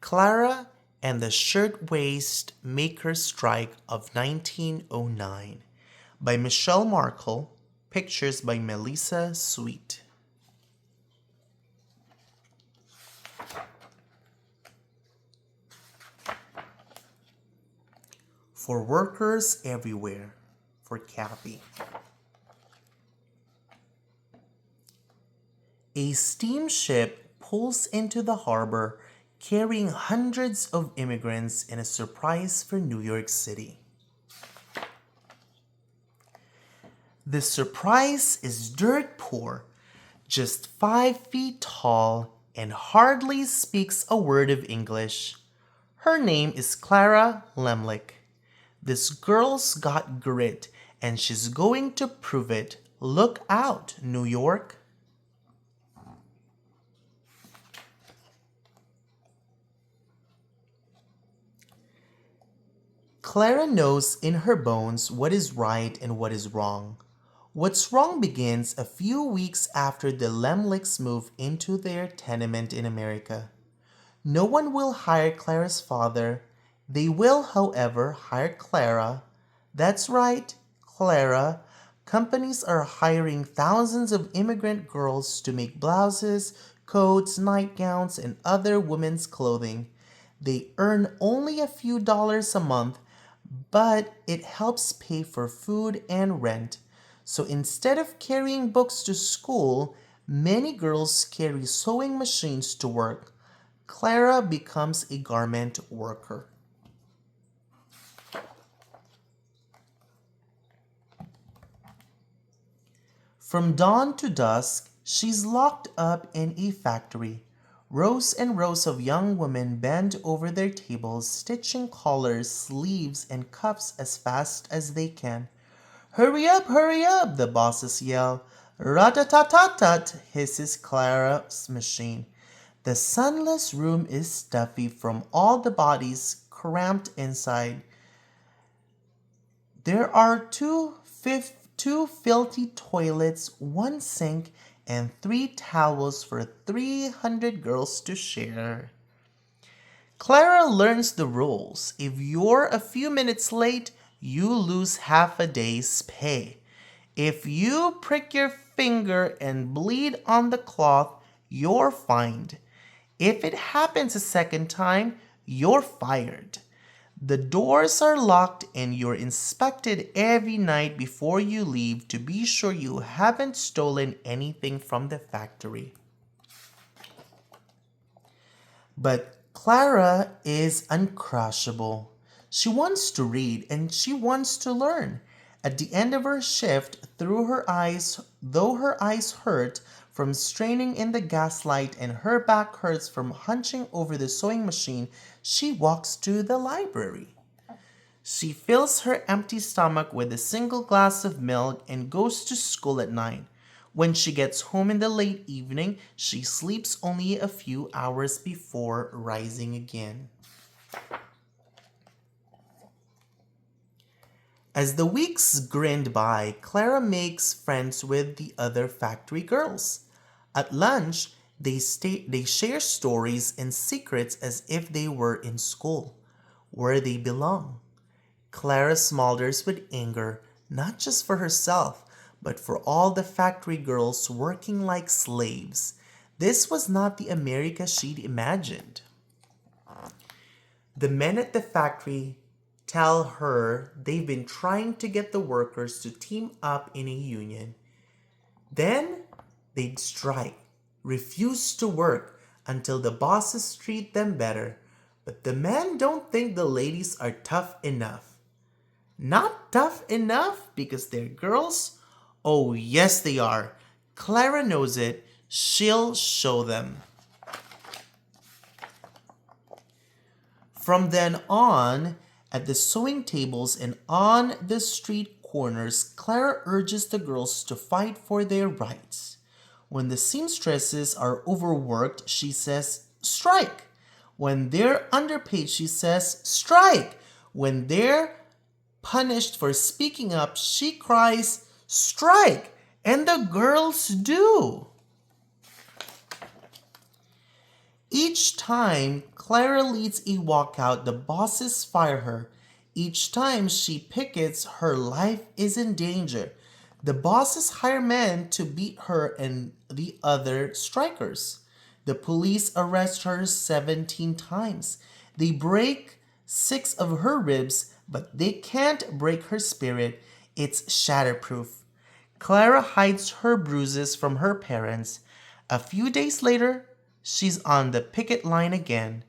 Clara and the Shirtwaist Makers Strike of 1909 by Michelle Markel, pictures by Melissa Sweet. For workers everywhere, for Kathy. A steamship pulls into the harbor carrying hundreds of immigrants in a surprise for New York City. The surprise is dirt poor, just 5 feet tall, and hardly speaks a word of English. Her name is Clara Lemlich. This girl's got grit, and she's going to prove it. Look out, New York. Clara knows in her bones what is right and what is wrong. What's wrong begins a few weeks after the Lemlichs move into their tenement in America. No one will hire Clara's father. They will, however, hire Clara. That's right, Clara. Companies are hiring thousands of immigrant girls to make blouses, coats, nightgowns, and other women's clothing. They earn only a few dollars a month, but it helps pay for food and rent. So instead of carrying books to school, many girls carry sewing machines to work. Clara becomes a garment worker. From dawn to dusk, she's locked up in a factory. Rows and rows of young women bend over their tables, stitching collars, sleeves, and cuffs as fast as they can. Hurry up, the bosses yell. Rat-a-tat-tat-tat, hisses Clara's machine. The sunless room is stuffy from all the bodies cramped inside. There are two filthy toilets, 1 sink, and 3 towels for 300 girls to share. Clara learns the rules. If you're a few minutes late, you lose half a day's pay. If you prick your finger and bleed on the cloth, you're fined. If it happens a second time, you're fired. The doors are locked and you're inspected every night before you leave to be sure you haven't stolen anything from the factory. But Clara is uncrushable. She wants to read and she wants to learn. At the end of her shift, though her eyes hurt from straining in the gaslight and her back hurts from hunching over the sewing machine, she walks to the library. She fills her empty stomach with a single glass of milk and goes to school at 9. When she gets home in the late evening, she sleeps only a few hours before rising again. As the weeks grinned by, Clara makes friends with the other factory girls. At lunch, they share stories and secrets as if they were in school, where they belong. Clara smolders with anger, not just for herself, but for all the factory girls working like slaves. This was not the America she'd imagined. The men at the factory tell her they've been trying to get the workers to team up in a union. Then they'd strike, refuse to work until the bosses treat them better. But the men don't think the ladies are tough enough. Not tough enough because they're girls? Oh, yes, they are. Clara knows it. She'll show them. From then on, at the sewing tables and on the street corners, Clara urges the girls to fight for their rights. When the seamstresses are overworked, she says, strike. When they're underpaid, she says, strike. When they're punished for speaking up, she cries, strike. And the girls do. Each time Clara leads a walkout, the bosses fire her. Each time she pickets, her life is in danger. The bosses hire men to beat her and the other strikers. The police arrest her 17 times. They break 6 of her ribs, but they can't break her spirit. It's shatterproof. Clara hides her bruises from her parents. A few days later, she's on the picket line again.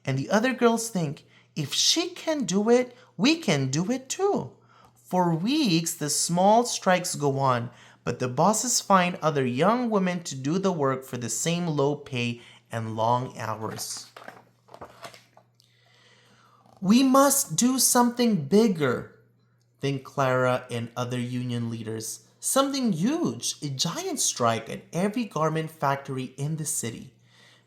And the other girls think, if she can do it, we can do it too. For weeks, the small strikes go on, but the bosses find other young women to do the work for the same low pay and long hours. We must do something bigger, think Clara and other union leaders. Something huge, a giant strike at every garment factory in the city.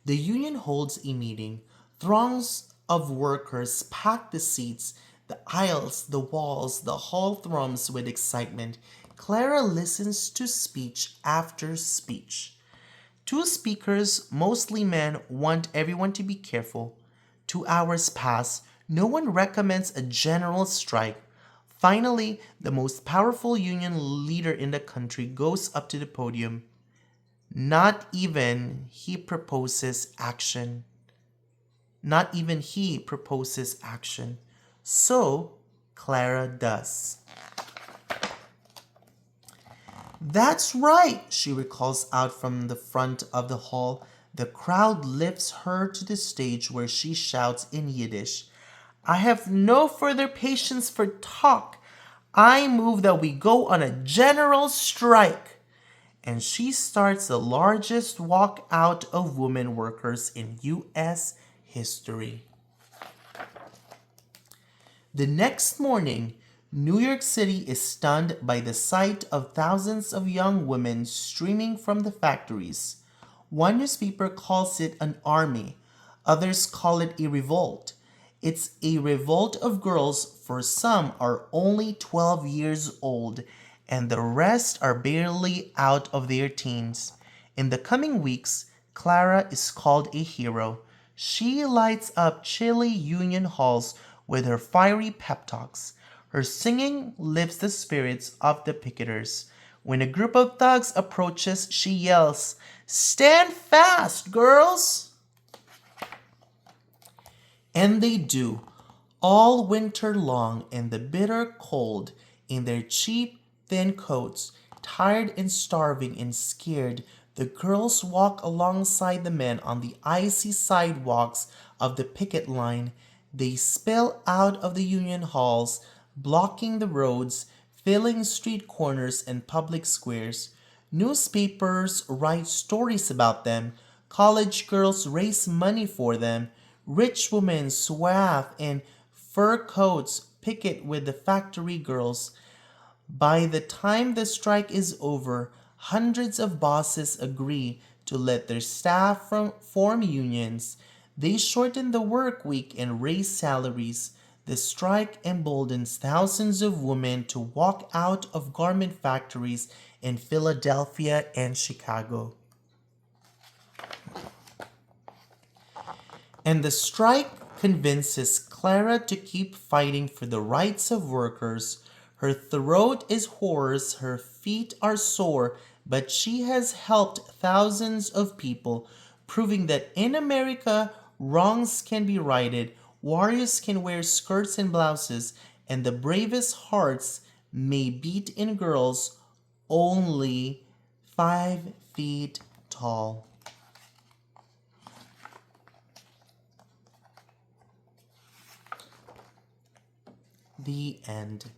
The union holds a meeting. Throngs of workers pack the seats, the aisles, the walls, the hall thrums with excitement. Clara listens to speech after speech. Two speakers, mostly men, want everyone to be careful. 2 hours pass. No one recommends a general strike. Finally, the most powerful union leader in the country goes up to the podium. Not even he proposes action. Not even he proposes action. So, Clara does. That's right, she recalls out from the front of the hall. The crowd lifts her to the stage where she shouts in Yiddish, I have no further patience for talk. I move that we go on a general strike. And she starts the largest walkout of women workers in U.S. history. The next morning, New York City is stunned by the sight of thousands of young women streaming from the factories. One newspaper calls it an army, others call it a revolt. It's a revolt of girls, for some are only 12 years old, and the rest are barely out of their teens. In the coming weeks, Clara is called a hero. She lights up chilly union halls with her fiery pep talks. Her singing lifts the spirits of the picketers. When a group of thugs approaches, she yells, Stand fast, girls! And they do, all winter long in the bitter cold, in their cheap, thin coats, tired and starving and scared, the girls walk alongside the men on the icy sidewalks of the picket line. They spill out of the union halls, blocking the roads, filling street corners and public squares. Newspapers write stories about them. College girls raise money for them. Rich women suave in fur coats picket with the factory girls. By the time the strike is over, hundreds of bosses agree to let their staff form unions. They shorten the work week and raise salaries. The strike emboldens thousands of women to walk out of garment factories in Philadelphia and Chicago. And the strike convinces Clara to keep fighting for the rights of workers. Her throat is hoarse, her feet are sore, but she has helped thousands of people, proving that in America, wrongs can be righted, warriors can wear skirts and blouses, and the bravest hearts may beat in girls only 5 feet tall. The end.